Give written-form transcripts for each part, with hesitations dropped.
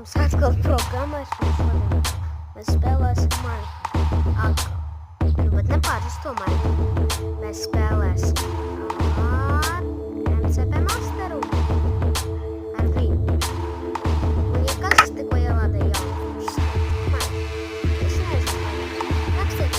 Mums atkal programmēšana šodien. Mēs spēlēsim Minecraft. Atkal. Nu, bet neparasto Minecraft. Mēs spēlēsim ar MCP Masteru. Ar viņu. Un ja kas tikko ielādēja jaunu Minecraft. Es nezinu, rakstiet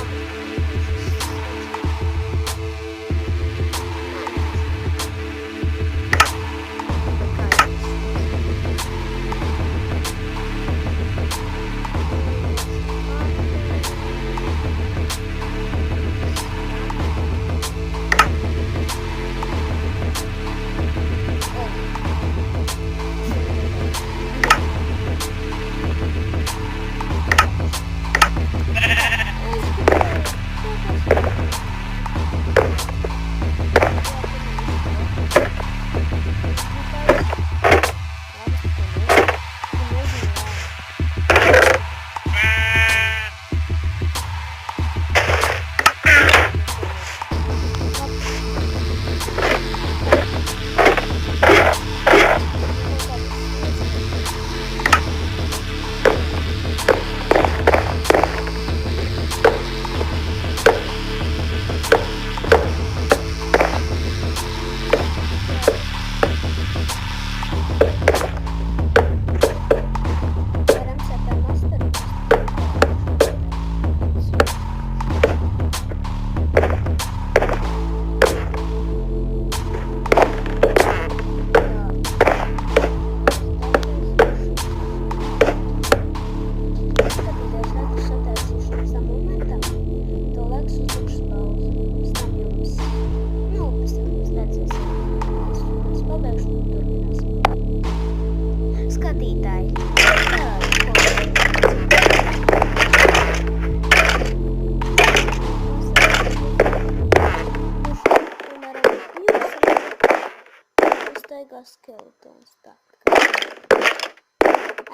skeletons. Tā.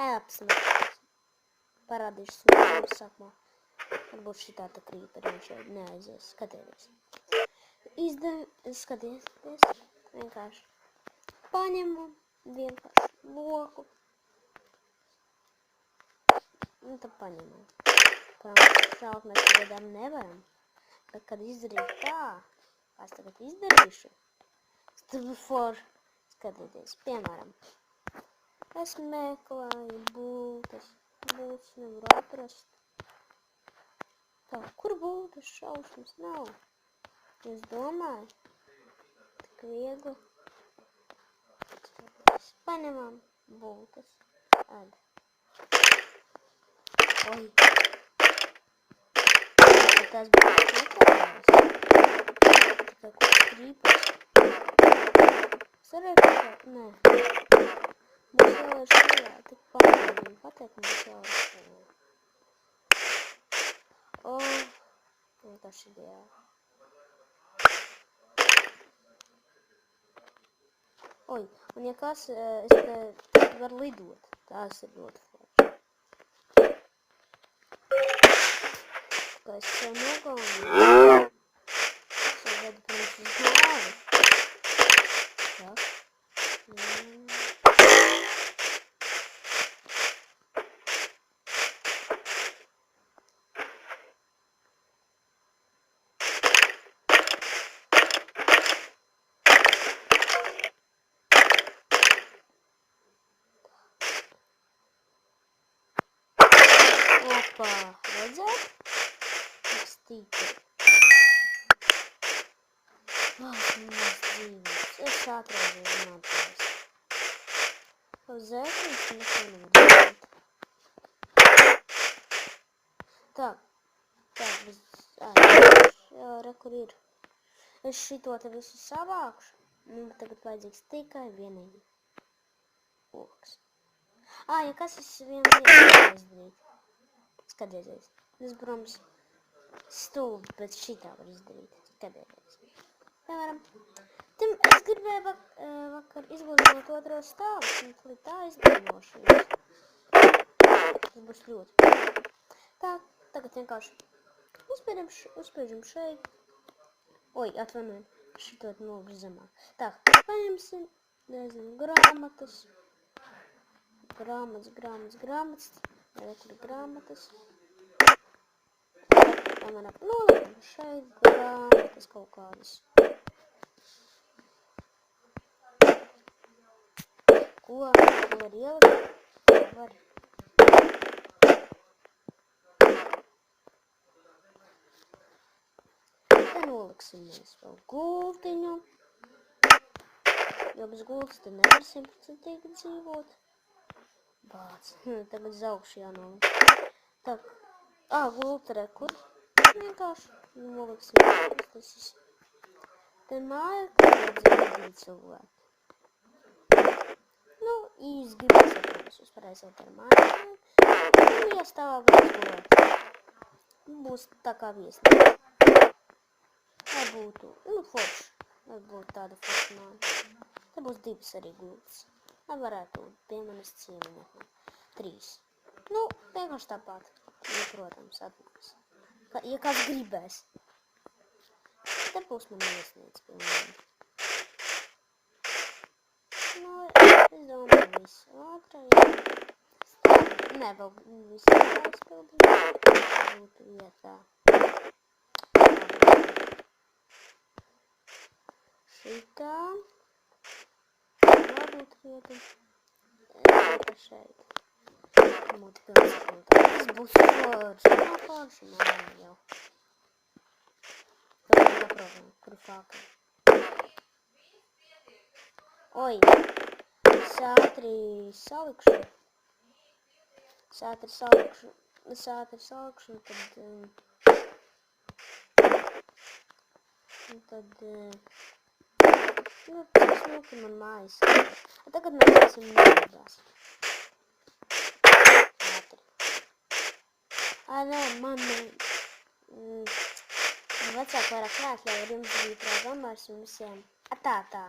Apsmēs. Parādīšu sūdzību sākumā. Varbūt šitā tā krīperi viņš jau neaizies. Skatieties. Skatieties. Vienkārši. Paņemu vienkārši loku. Un tad paņemam. Protams, šaut mēs gadām nevaram. Bet kad izdarīt tā, es tagad izdarīšu. Before, skatieties, piemēram, es meklēju būtas nevaru atrast. Tā, kur būtas šausmas nav? Es domāju, tik viegli. Skatieties, paņemam būtas. Ed. Oi. Tas būtas meklējās. Tikai kur krīpas. Cerēju, ka nē. Mums jau ir šajā, tik pārējiem pateikt, mums jau ir šajā. O, vienkārši ideāli. Oi, un ja kas, es te varu lidot. Tās ir ļoti forši. Kā es sev nogalinu. Es jau vedu pirms uz glāvi. Tak. Opa, redzēt? Tik stīki. Mans dzīves. Es atradu runātājs. Uz zēkļus neko nevar darīt. Tā, re, kur ir. Es šito te visu savākšu. Tagad vajadzīgs tikai vienīgi oks. Ja kas es vienu lietu izdarīt? Skatieties. Es, protams, stulbi, bet šitā var izdarīt. Skatieties. Piemēram, es gribēju vakar izgludināt otro stāvu, un tā izgludinošu. Tas būs ļoti. Tā, tagad vienkārši uzspiežam šeit. Oi, atvainojiet, šito nolikšu zemāk. Tā, paņemsim, nezinu, grāmatas. Grāmatas. Vai kur ir grāmatas? Nolikam šeit grāmatas kaut kādas. Ko var ielikt? Var. Te noliksim mēs vēl gultiņu. Jo bez gultas te nevar 100% dzīvot. Bāc, tagad uz augšu jānolikt. Tā, gulta re, kur? Vienkārši noliksim. Te māja, kā vajadzēja cilvēki. Nu, īsti gribas atpūs, jūs pareizēt ar māju. Un iestāvā varēs gulēt. Būs tā kā viesnīca. Lai būtu, forši. Lai būtu tāda forša māja. Te būs 2 arī gultas. Lai varētu pie manis ciemiņot. 3. Nu, vienkārši tāpat. Ja, protams, atnāks. Ja kāds gribēs. Te būs man viesnīca pie manis. Nu, es domāju, viss ātrāk. Nē, vēl viss aizpildīt. Būtu vietā. Šitā. Varbūt vieta. Vieta šeit. Būtu pilsētā. Tas būs forši. Nē, jau. Tā ir tā problēma, kuru fākam. Oi, sātri salikšu, tad, cik smuki man mājas. Tagad mēs esam mājās. Nē, man vecāki vairāk neatļauj ar jums bija prāgam ar visiem. Tā.